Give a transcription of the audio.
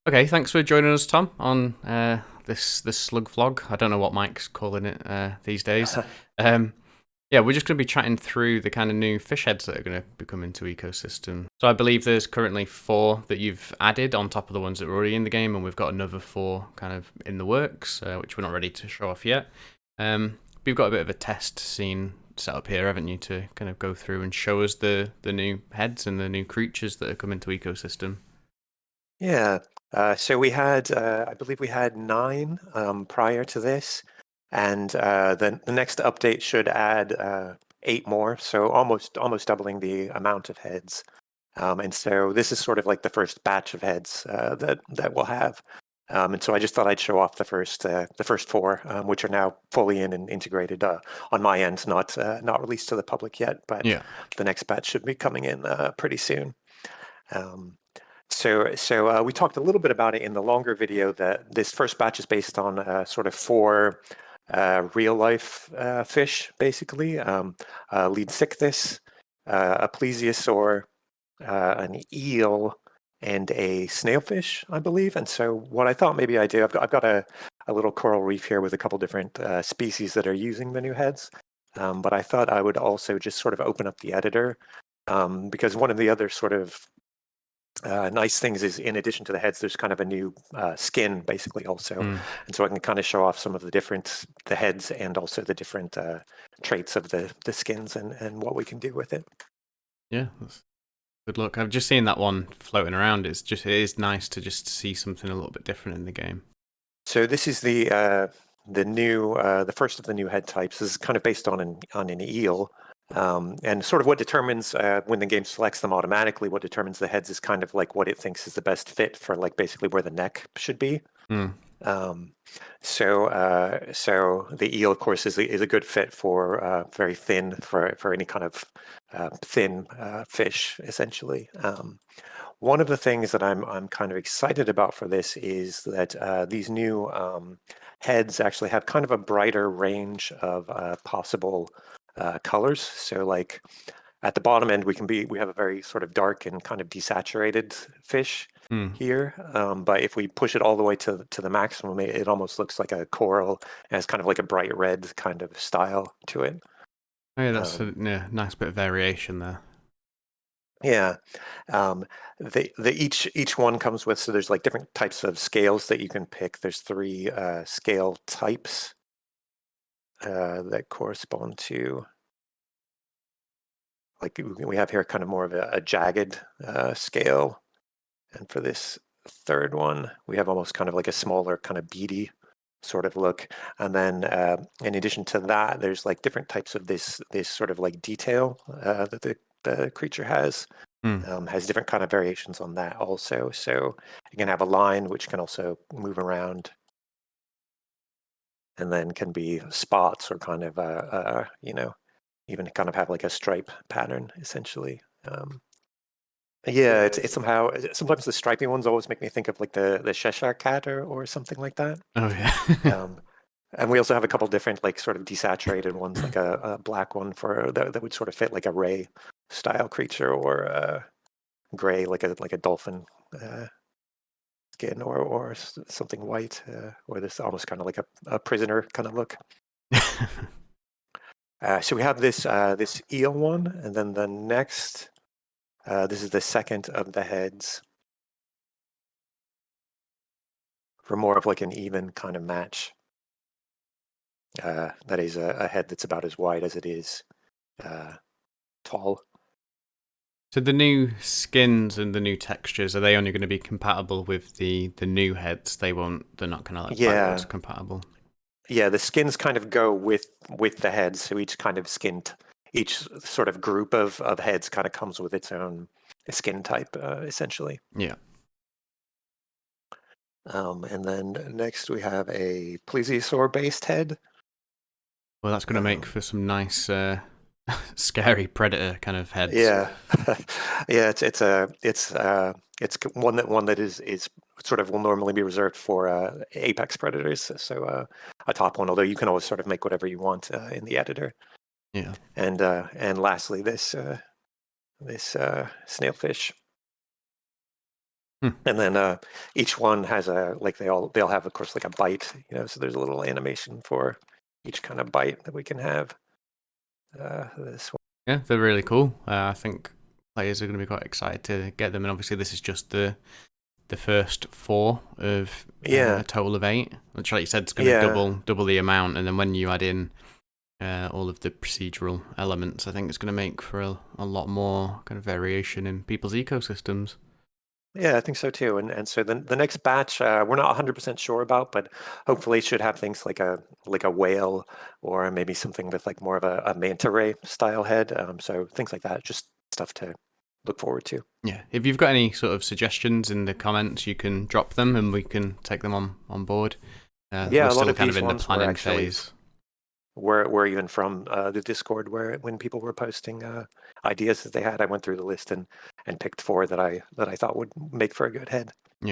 Okay, thanks for joining us, Tom, on this slug vlog. I don't know what Mike's calling it these days. Um, yeah, we're just going to be chatting through the kind of new fish heads that are going to be coming to ecosystem. So I believe there's currently 4 that you've added on top of the ones that were already in the game, and we've got another 4 kind of in the works, which we're not ready to show off yet. We've got a bit of a test scene set up here, haven't you, to kind of go through and show us the new heads and the new creatures that are coming to ecosystem. Yeah. So we had, I believe we had 9 prior to this, and the next update should add 8 more, so almost doubling the amount of heads. And so this is sort of like the first batch of heads that we'll have. And so I just thought I'd show off the first 4, which are now fully in and integrated on my end, not released to the public yet, but Yeah. the next batch should be coming in pretty soon. Um, so we talked a little bit about it in the longer video that this first batch is based on sort of 4 real life fish, basically. Leadsichthys, a plesiosaur, an eel, and a snailfish, I believe. And so what I thought maybe I do, I've got a little coral reef here with a couple different species that are using the new heads. But I thought I would also just sort of open up the editor because one of the other sort of nice things is in addition to the heads, there's kind of a new skin basically also. Mm. And so I can kind of show off some of the heads and also the different traits of the skins and what we can do with it. Yeah, that's good luck. I've just seen that one floating around. It is nice to just see something a little bit different in the game. So this is the first of the new head types. This is kind of based on an eel. And sort of what determines when the game selects them automatically, what determines the heads is kind of like what it thinks is the best fit for like basically where the neck should be. Mm. Um, so the eel, of course, is a good fit for very thin for any kind of thin fish, essentially. One of the things that I'm kind of excited about for this is that these new heads actually have kind of a brighter range of possible colors. So, like at the bottom end, we have a very sort of dark and kind of desaturated fish Mm. here. But if we push it all the way to the maximum, it almost looks like a coral and it's kind of like a bright red kind of style to it. Oh, yeah, that's a Um, yeah, nice bit of variation there. yeah, each one comes with, so there's like different types of scales that you can pick. There's 3 scale types that correspond to, like we have here kind of more of a jagged scale. And for this third one, we have almost kind of like a smaller kind of beady sort of look. And then in addition to that, there's like different types of this sort of like detail that the creature Mm. has different kind of variations on that also. So you can have a line which can also move around and then can be spots or kind of, even kind of have like a stripe pattern essentially. Yeah, it's somehow sometimes the stripy ones always make me think of like the Cheshire cat or something like that. Oh yeah. Um, and we also have a couple different like sort of desaturated ones, like a black one for that would sort of fit like a ray style creature or gray like a dolphin skin or something white or this almost kind of like a prisoner kind of look. So we have this eel one, and then the next this is the second of the heads for more of like an even kind of match. That is a head that's about as wide as it is uh, tall. So the new skins and the new textures, are they only going to be compatible with the new heads? They're not kind of like backwards Yeah, compatible. yeah. The skins kind of go with the heads, so each kind of each sort of group of heads kind of comes with its own skin type, essentially. Yeah. And then next we have a plesiosaur-based head. Well, that's going to make Um, for some nice, scary predator kind of heads. yeah, yeah. It's one that is sort of will normally be reserved for apex predators. So a top one, although you can always sort of make whatever you want in the editor. Yeah. And lastly, this snailfish. Hmm. And then each one has they'll have, of course, like a bite, so there's a little animation for each kind of bite that we can have. This one. Yeah, they're really cool. I think players are going to be quite excited to get them, and obviously this is just the first four of a Yeah, total of eight, which, like you said, is going to yeah, double the amount. And then when you add in all of the procedural elements, I think it's going to make for a lot more kind of variation in people's ecosystems. yeah, I think so too. And so the next batch, we're not 100% sure about, but hopefully it should have things like a whale, or maybe something with like more of a manta ray style head. So things like that, just stuff to look forward to. Yeah, if you've got any sort of suggestions in the comments, you can drop them and we can take them on board. We're Yeah, a lot still of kind of these in the ones were planning actually phase. were even from the Discord, where when people were posting ideas that they had, I went through the list and picked four that I thought would make for a good head.